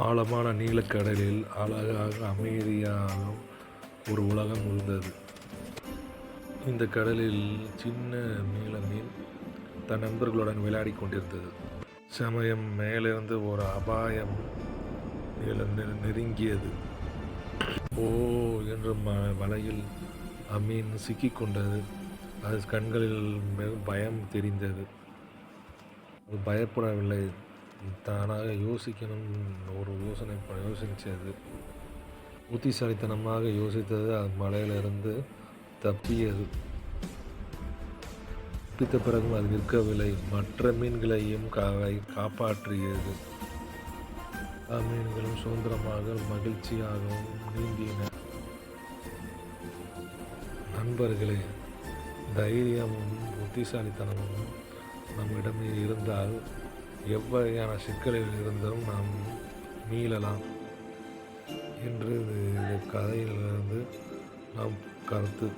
ஆழமான நீலக்கடலில் அழகாக அமைதியாக ஒரு உலகம் இருந்தது. இந்த கடலில் சின்ன நீல மீன் தன் நண்பர்களுடன் விளையாடி கொண்டிருந்தது. சமயம் மேலிருந்து ஒரு அபாயம் நெருங்கியது. ஓ என்று வலையில் அம்மீன் சிக்கிக்கொண்டது. அது கண்களில் பயம் தெரிந்தது. அது பயப்படவில்லை, தானாக யோசிக்கணும். ஒரு யோசித்தது, புத்திசாலித்தனமாக யோசித்தது. அது மலையிலிருந்து தப்பியது. தப்பித்த பிறகும் அது நிற்கவில்லை, மற்ற மீன்களையும் காப்பாற்றியது. மீன்களும் சுதந்திரமாக மகிழ்ச்சியாகவும் நீந்தின. நண்பர்களே, தைரியமும் புத்திசாலித்தனமும் நம்மிடம் இருந்தால் எவ்வகையான சிக்கலில் இருந்தும் நாம் மீளலாம் என்று இந்த கதையிலிருந்து நாம் கருத்து